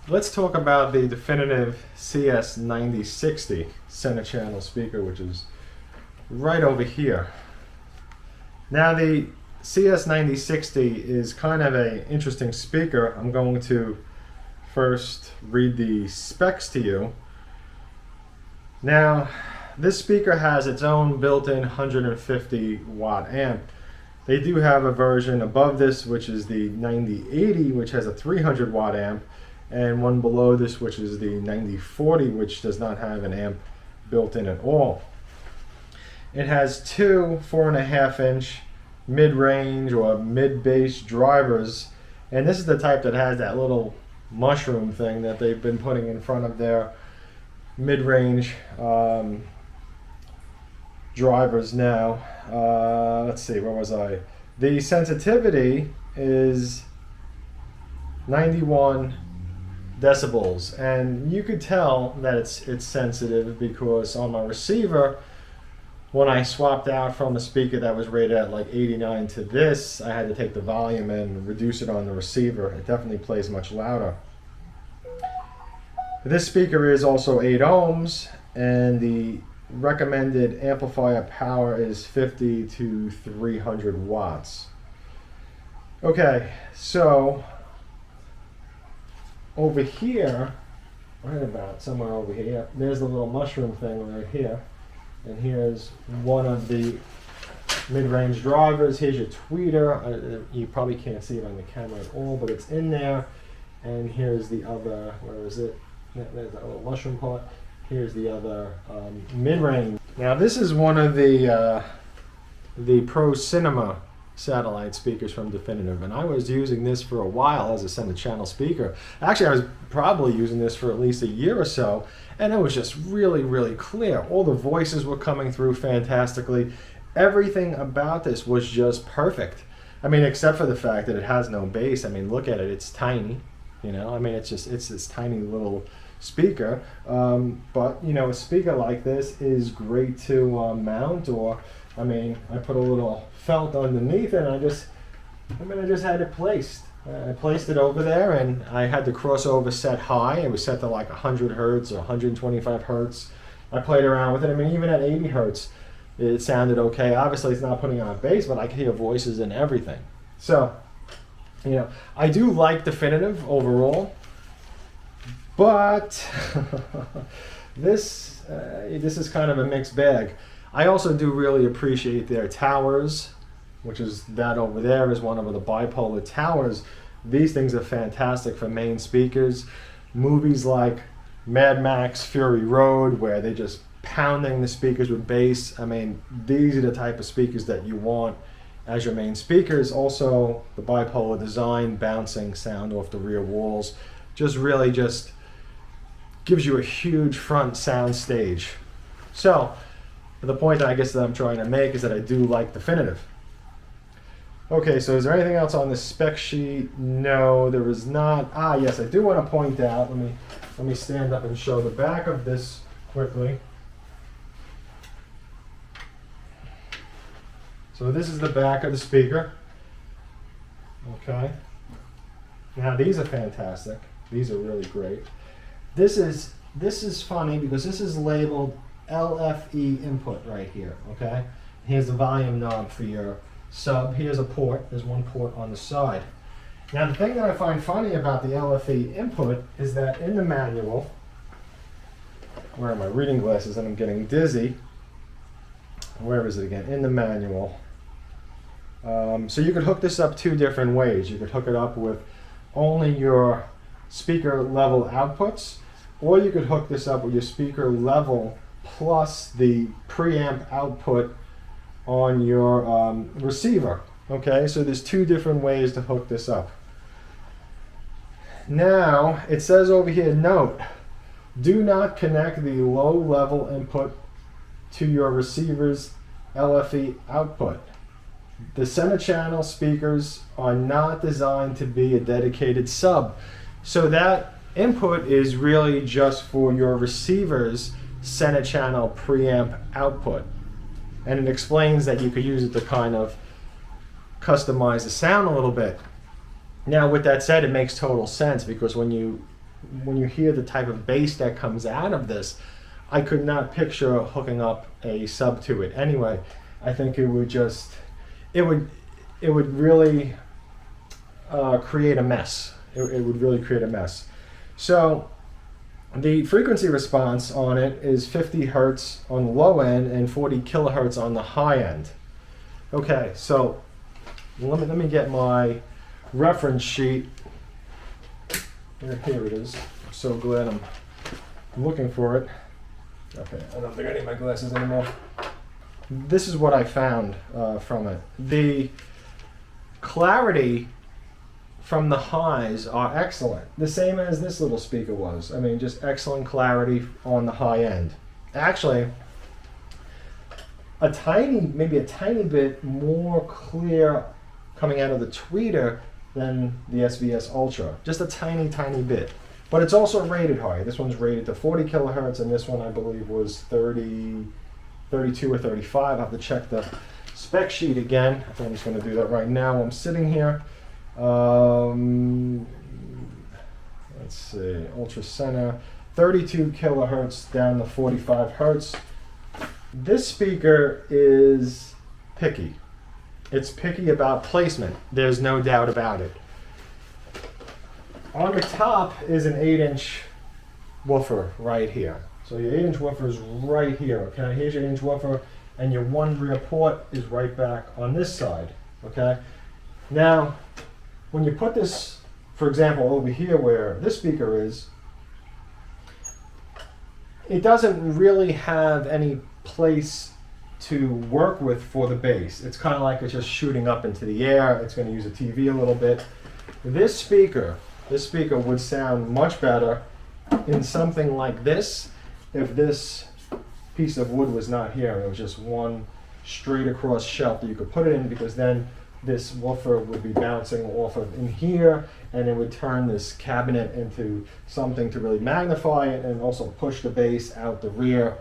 let's talk about the Definitive CS-9060 center channel speaker, which is right over here. Now the CS-9060 is kind of an interesting speaker. I'm going to first read the specs to you. Now this speaker has its own built-in 150 watt amp. They do have a version above this, which is the 9080, which has a 300 watt amp, and one below this, which is the 9040, which does not have an amp built in at all. It has two 4.5-inch mid-range or mid-bass drivers, and this is the type that has that little mushroom thing that they've been putting in front of their mid-range drivers now. Let's see, where was I? The sensitivity is 91 decibels, and you could tell that it's sensitive because on my receiver, when I swapped out from a speaker that was rated at like 89 to this, I had to take the volume and reduce it on the receiver. It definitely plays much louder. This speaker is also 8 ohms, and the recommended amplifier power is 50 to 300 watts. Okay, so over here, right about somewhere over here, there's the little mushroom thing right here. And here's one of the mid-range drivers. Here's your tweeter. You probably can't see it on the camera at all, but it's in there. And here's the other, where is it? There's that little mushroom part. Here's the other mid-range. Now this is one of the Pro Cinema satellite speakers from Definitive, and I was using this for a while as a center channel speaker. Actually, I was probably using this for at least a year or so, and it was just really, really clear. All the voices were coming through fantastically. Everything about this was just perfect. I mean, except for the fact that it has no bass. I mean, look at it, it's tiny, you know? I mean, it's this tiny little speaker, but you know, a speaker like this is great to mount, or I mean, I put a little felt underneath it, and I just had it placed. I placed it over there, and I had the crossover set high. It was set to like 100 hertz or 125 hertz. I played around with it. I mean, even at 80 hertz, it sounded okay. Obviously, it's not putting on bass, but I could hear voices and everything. So, you know, I do like Definitive overall, but this is kind of a mixed bag. I also do really appreciate their towers, which is that over there is one of the bipolar towers. These things are fantastic for main speakers. Movies like Mad Max Fury Road, where they're just pounding the speakers with bass. I mean, these are the type of speakers that you want as your main speakers. Also, the bipolar design, bouncing sound off the rear walls, just really just gives you a huge front sound stage. So, the point that I guess that I'm trying to make is that I do like Definitive. Okay, so is there anything else on the spec sheet? No, there is not. Ah, yes, I do want to point out, let me stand up and show the back of this quickly. So this is the back of the speaker. Okay. Now these are fantastic. These are really great. This is funny because this is labeled LFE input right here, okay? Here's the volume knob for your sub. Here's a port. There's one port on the side. Now the thing that I find funny about the LFE input is that in the manual, where are my reading glasses and I'm getting dizzy, where is it again? In the manual. So you could hook this up two different ways. You could hook it up with only your speaker level outputs, or you could hook this up with your speaker level plus the preamp output on your receiver. Okay, so there's two different ways to hook this up. Now, it says over here, note, do not connect the low level input to your receiver's LFE output. The center channel speakers are not designed to be a dedicated sub. So that input is really just for your receiver's center channel preamp output. And it explains that you could use it to kind of customize the sound a little bit. Now with that said, it makes total sense because when you when you hear the type of bass that comes out of this, I could not picture hooking up a sub to it. Anyway, I think it would just, it would really create a mess. It would really create a mess. So the frequency response on it is 50 hertz on the low end and 40 kilohertz on the high end. Okay, so let me get my reference sheet. Here it is. I'm so glad I'm looking for it. Okay, I don't think I need my glasses anymore. This is what I found from it. The clarity from the highs are excellent. The same as this little speaker was. I mean, just excellent clarity on the high end. Actually, maybe a tiny bit more clear coming out of the tweeter than the SVS Ultra. Just a tiny, tiny bit. But it's also rated high. This one's rated to 40 kilohertz, and this one I believe was 32 or 35. I'll have to check the spec sheet again. I think I'm just going to do that right now while I'm sitting here. Let's see, Ultra Center, 32 kilohertz down to 45 hertz. This speaker is picky. It's picky about placement. There's no doubt about it. On the top is an 8-inch woofer right here. So your 8-inch woofer is right here, okay? Here's your 8-inch woofer, and your one rear port is right back on this side, okay? Now, when you put this, for example, over here where this speaker is, it doesn't really have any place to work with for the bass. It's kind of like it's just shooting up into the air. It's going to use a TV a little bit. This speaker would sound much better in something like this if this piece of wood was not here. It was just one straight across shelf that you could put it in, because then this woofer would be bouncing off of in here, and it would turn this cabinet into something to really magnify it and also push the bass out the rear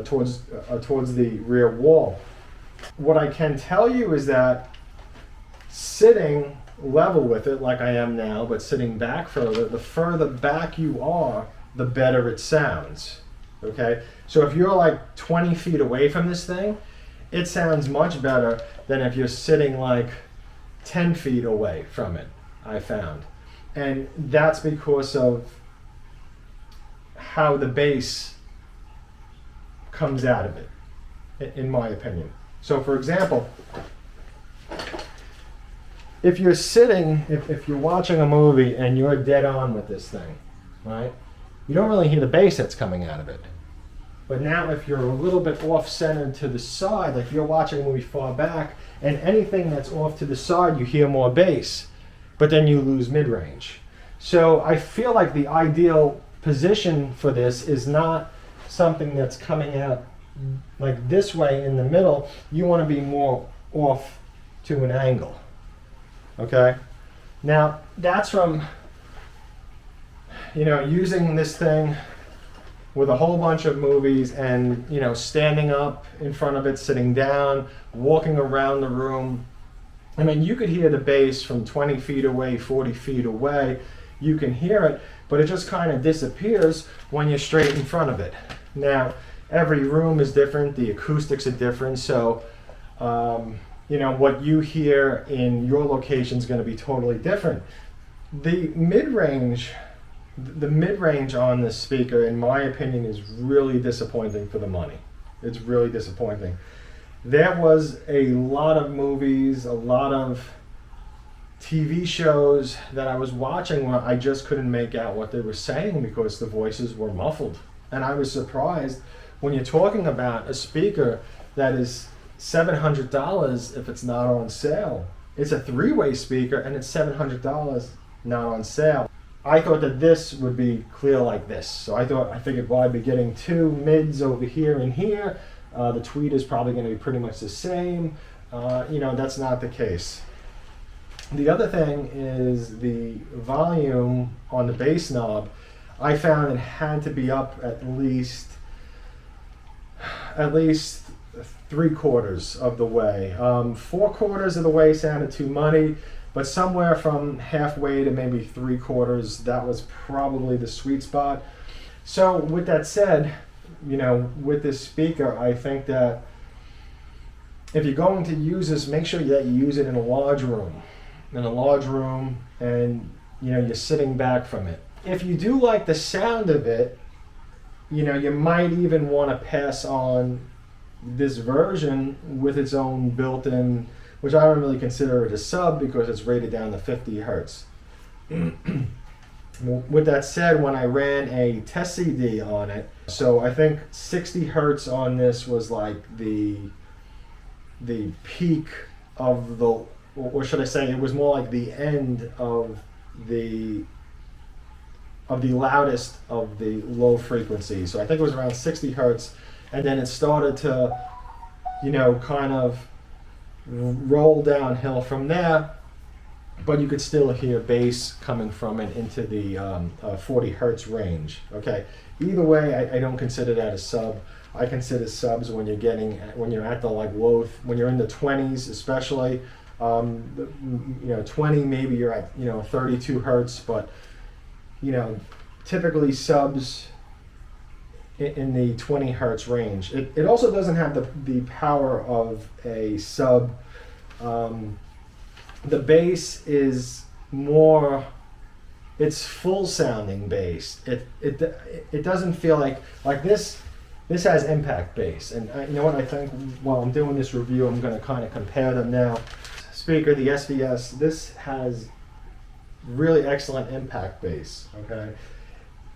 towards the rear wall. What I can tell you is that sitting level with it like I am now, but sitting back further, the further back you are, the better it sounds. Okay? So if you're like 20 feet away from this thing, it sounds much better than if you're sitting like 10 feet away from it, I found. And that's because of how the bass comes out of it, in my opinion. So for example, if you're sitting, if you're watching a movie and you're dead on with this thing, right? You don't really hear the bass that's coming out of it. But now if you're a little bit off-centered to the side, like you're watching a movie far back, and anything that's off to the side, you hear more bass, but then you lose mid-range. So I feel like the ideal position for this is not something that's coming out like this way in the middle. You want to be more off to an angle. Okay? Now, that's from, using this thing with a whole bunch of movies and, standing up in front of it, sitting down, walking around the room. I mean, you could hear the bass from 20 feet away, 40 feet away. You can hear it, but it just kind of disappears when you're straight in front of it. Now, every room is different. The acoustics are different. So, what you hear in your location is going to be totally different. The mid-range on this speaker, in my opinion, is really disappointing for the money. It's really disappointing. There was a lot of movies, a lot of TV shows that I was watching where I just couldn't make out what they were saying because the voices were muffled. And I was surprised when you're talking about a speaker that is $700 if it's not on sale. It's a three-way speaker and it's $700 not on sale. I thought that this would be clear like this. So I figured, well, I'd be getting two mids over here and here. The tweet is probably going to be pretty much the same. That's not the case. The other thing is the volume on the bass knob. I found it had to be up at least 3/4 of the way. 4/4 of the way sounded too muddy, but somewhere from halfway to maybe 3/4, that was probably the sweet spot. So with that said, you know, with this speaker, I think that if you're going to use this, make sure that you use it in a large room. In a large room, and you know, you're sitting back from it. If you do like the sound of it, you know, you might even want to pass on this version with its own built-in, which I don't really consider it a sub because it's rated down to 50 hertz. With that said, when I ran a test CD on it, so I think 60 hertz on this was like the peak of the, or should I say, it was more like the end of the loudest of the low frequency. So I think it was around 60 hertz, and then it started to, you know, kind of roll downhill from there, but you could still hear bass coming from it into the 40 hertz range. Okay, either way, I don't consider that a sub. I consider subs when you're at the like low, when you're in the 20s especially. You know, 20, maybe you're at, you know, 32 hertz, but you know, typically subs in the 20 hertz range. It also doesn't have the power of a sub. The bass is more, it's full sounding bass. It doesn't feel like this. This has impact bass, and you know what, I think while I'm doing this review, I'm going to kind of compare them now. Speaker, the SVS, this has really excellent impact bass, okay?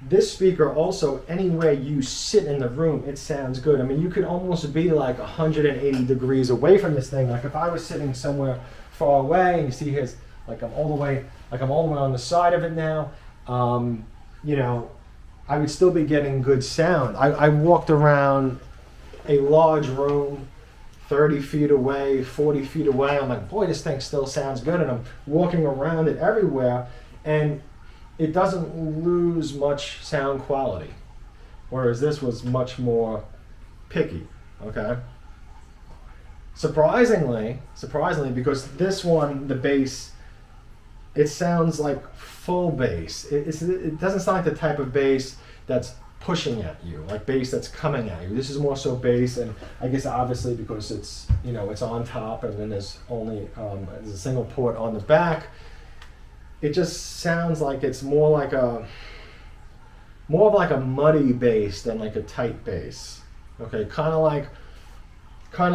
This speaker also, anywhere you sit in the room, it sounds good. I mean, you could almost be like 180 degrees away from this thing. Like if I was sitting somewhere far away, and you see here's, like I'm all the way on the side of it now, you know, I would still be getting good sound. I walked around a large room, 30 feet away, 40 feet away. I'm like, boy, this thing still sounds good. And I'm walking around it everywhere, and it doesn't lose much sound quality. Whereas this was much more picky, okay? Surprisingly, because this one, the bass, it sounds like full bass. It doesn't sound like the type of bass that's pushing at you, like bass that's coming at you. This is more so bass, and I guess obviously because it's, you know, it's on top, and then there's only there's a single port on the back. It just sounds like it's more of like a muddy bass than like a tight bass. Okay, kind of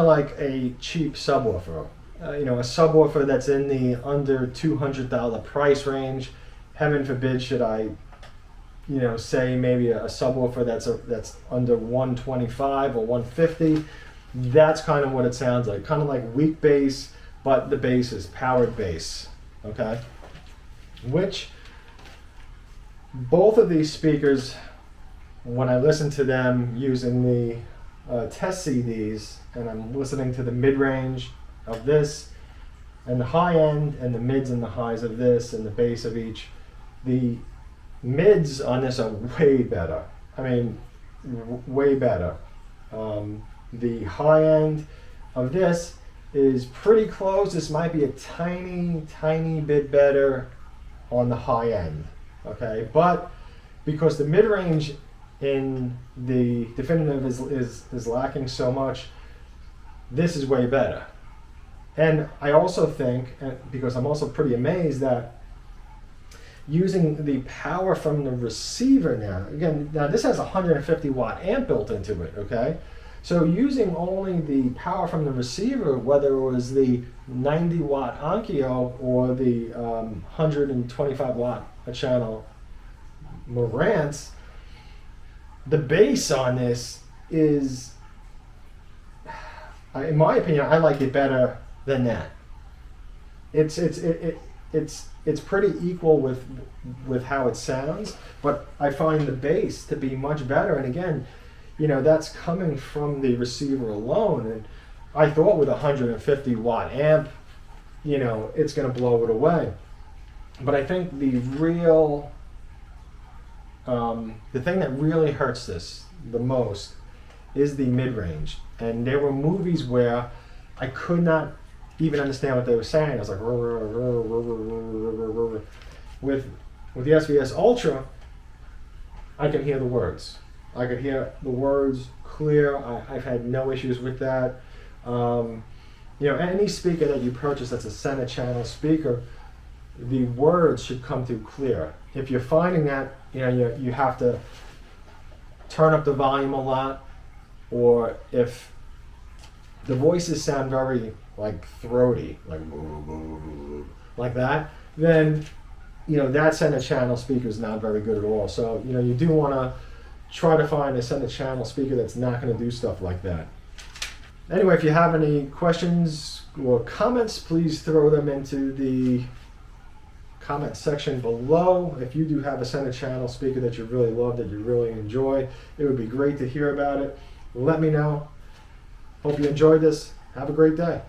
like a cheap subwoofer. You know, a subwoofer that's in the under $200 price range. Heaven forbid should I, you know, say maybe a subwoofer that's under 125 or 150. That's kind of what it sounds like. Kind of like weak bass, but the bass is powered bass. Okay, which both of these speakers, when I listen to them using the test CDs, and I'm listening to the mid-range of this, and the high end, and the mids and the highs of this, and the bass of each, the mids on this are way better. I mean, way better. The high end of this is pretty close. This might be a tiny bit better on the high end, okay? But because the mid-range in the Definitive is lacking so much, this is way better. And I also think, because I'm also pretty amazed that using the power from the receiver now this has a 150 watt amp built into it, okay? So using only the power from the receiver, whether it was the 90 watt Onkyo or the 125 watt channel Marantz, the bass on this is, in my opinion, I like it better than that. It's pretty equal with how it sounds, but I find the bass to be much better. And again, you know, that's coming from the receiver alone. And I thought with a 150 watt amp, you know, it's going to blow it away. But I think the thing that really hurts this the most is the mid-range. And there were movies where I could not even understand what they were saying. I was like, with the SVS Ultra, I can hear the words. I could hear the words clear. I've had no issues with that. You know, any speaker that you purchase that's a center channel speaker, the words should come through clear. If you're finding that, you know, you have to turn up the volume a lot, or if the voices sound very like throaty, like that, then you know that center channel speaker is not very good at all. So you know you do want to try to find a center channel speaker that's not going to do stuff like that. Anyway, if you have any questions or comments, please throw them into the comment section below. If you do have a center channel speaker that you really love, that you really enjoy, it would be great to hear about it. Let me know. Hope you enjoyed this. Have a great day.